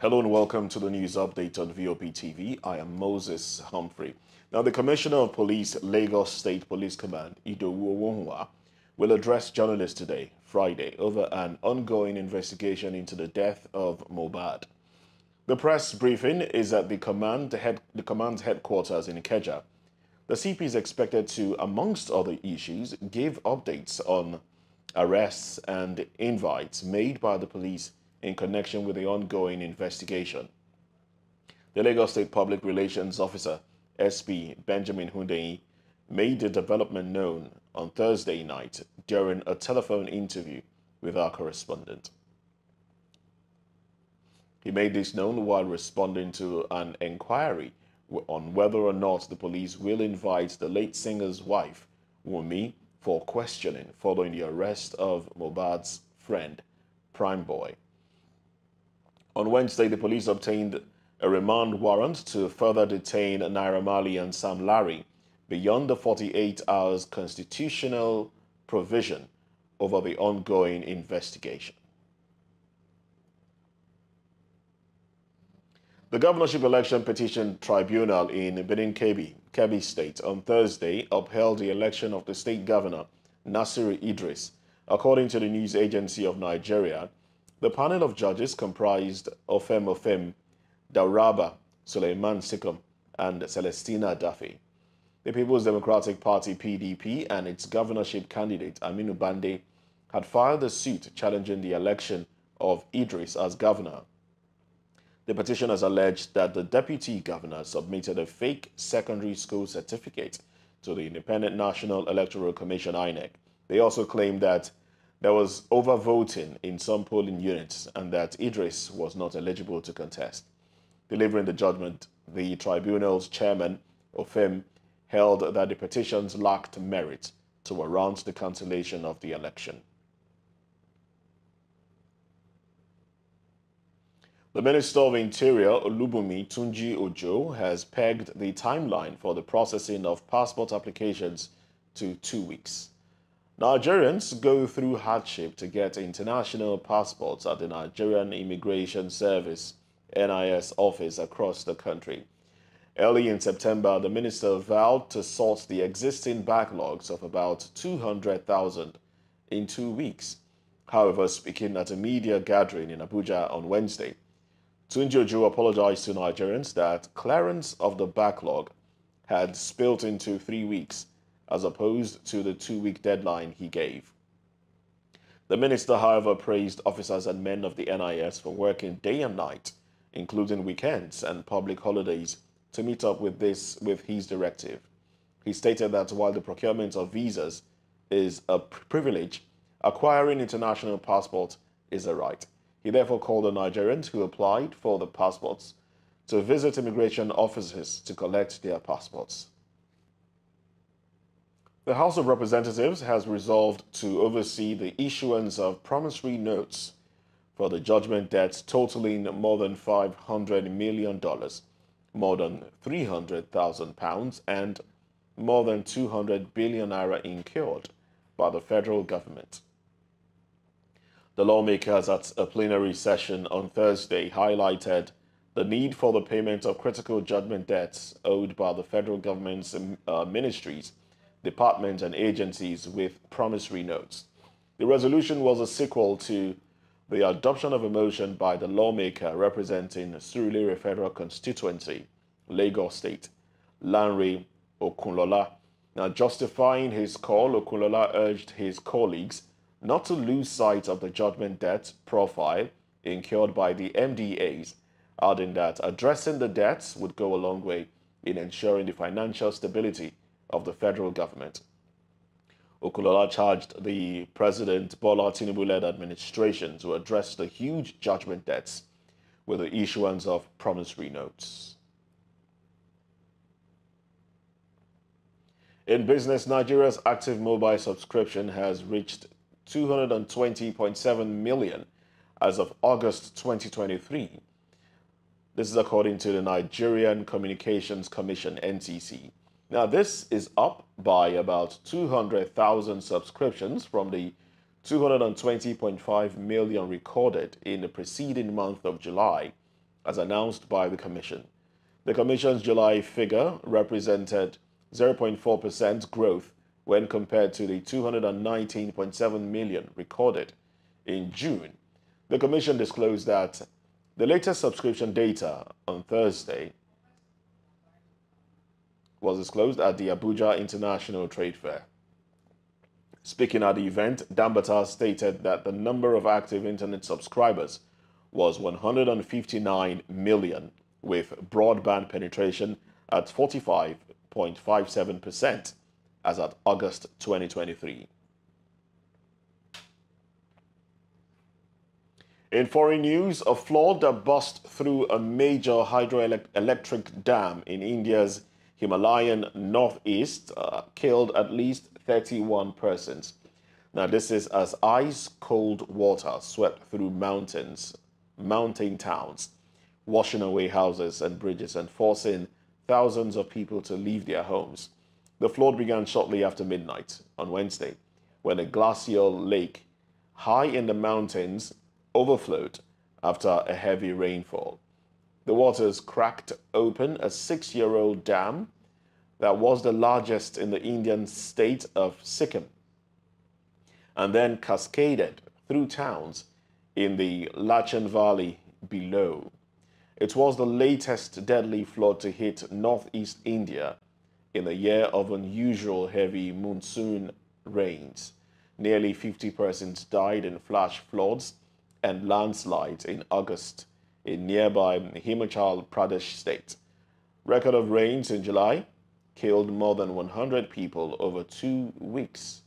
Hello and welcome to the news update on VOP TV. I am Moses Humphrey. Now, the Commissioner of Police, Lagos State Police Command, Idowu Owonwa, will address journalists today, Friday, over an ongoing investigation into the death of Mohbad. The press briefing is at the command's headquarters in Ikeja. The CP is expected to, amongst other issues, give updates on arrests and invites made by the police in connection with the ongoing investigation. The Lagos State Public Relations Officer, SP Benjamin Hundeyi, made the development known on Thursday night during a telephone interview with our correspondent. He made this known while responding to an inquiry on whether or not the police will invite the late singer's wife, Wunmi, for questioning following the arrest of Mohbad's friend, Prime Boy. On Wednesday, the police obtained a remand warrant to further detain Naira Marley and Sam Larry beyond the 48 hours constitutional provision over the ongoing investigation. The Governorship Election Petition Tribunal in Benin Kebbi State on Thursday upheld the election of the state governor, Nasiru Idris. According to the news agency of Nigeria, the panel of judges comprised Ofem, Dauraba, Suleiman Sikom, and Celestina Daffy. The People's Democratic Party (PDP) and its governorship candidate Aminu Bande had filed a suit challenging the election of Idris as governor. The petitioners alleged that the deputy governor submitted a fake secondary school certificate to the Independent National Electoral Commission (INEC). They also claimed that there was overvoting in some polling units and that Idris was not eligible to contest. Delivering the judgment, the tribunal's chairman, Ofem, held that the petitions lacked merit to warrant the cancellation of the election. The Minister of Interior, Olubunmi Tunji Ojo, has pegged the timeline for the processing of passport applications to 2 weeks. Nigerians go through hardship to get international passports at the Nigerian Immigration Service (NIS) office across the country. Early in September, the minister vowed to sort the existing backlogs of about 200,000 in 2 weeks. However, speaking at a media gathering in Abuja on Wednesday, Tunji Ojo apologized to Nigerians that clearance of the backlog had spilled into 3 weeks, as opposed to the 2-week deadline he gave. The minister, however, praised officers and men of the NIS for working day and night, including weekends and public holidays, to meet up with his directive. He stated that while the procurement of visas is a privilege, acquiring international passports is a right. He therefore called on Nigerians who applied for the passports to visit immigration offices to collect their passports. The House of Representatives has resolved to oversee the issuance of promissory notes for the judgment debts totaling more than $500 million, more than £300,000, and more than 200 billion naira incurred by the federal government. The lawmakers at a plenary session on Thursday highlighted the need for the payment of critical judgment debts owed by the federal government's ministries, departments, and agencies with promissory notes. The resolution was a sequel to the adoption of a motion by the lawmaker representing Surulere Federal Constituency, Lagos State, Lanre Okunlola. Now, justifying his call, Okunlola urged his colleagues not to lose sight of the judgment debt profile incurred by the MDAs, adding that addressing the debts would go a long way in ensuring the financial stability of the federal government. Okunlola charged the President Bola Tinubu-led administration to address the huge judgment debts with the issuance of promissory notes. In business, Nigeria's active mobile subscription has reached 220.7 million as of August 2023. This is according to the Nigerian Communications Commission, NCC. Now, this is up by about 200,000 subscriptions from the 220.5 million recorded in the preceding month of July, as announced by the Commission. The Commission's July figure represented 0.4% growth when compared to the 219.7 million recorded in June. The Commission disclosed that the latest subscription data on Thursday was disclosed at the Abuja International Trade Fair. Speaking at the event, Dambata stated that the number of active internet subscribers was 159 million, with broadband penetration at 45.57% as at August 2023. In foreign news, a flood that burst through a major hydroelectric dam in India's Himalayan northeast killed at least 31 persons. Now, this is as ice-cold water swept through mountain towns, washing away houses and bridges and forcing thousands of people to leave their homes. The flood began shortly after midnight on Wednesday, when a glacial lake high in the mountains overflowed after a heavy rainfall. The waters cracked open a 6-year-old dam that was the largest in the Indian state of Sikkim, and then cascaded through towns in the Lachen Valley below. It was the latest deadly flood to hit northeast India in a year of unusual heavy monsoon rains. Nearly 50 persons died in flash floods and landslides in August in nearby Himachal Pradesh state. Record of rains in July killed more than 100 people over 2 weeks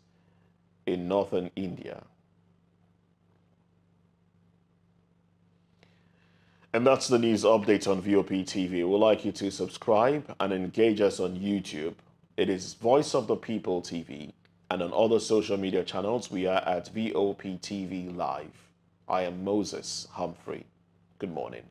in northern India. And that's the news update on VOP TV. We'd like you to subscribe and engage us on YouTube. It is Voice of the People TV. And on other social media channels, we are at VOP TV Live. I am Moses Humphrey. Good morning.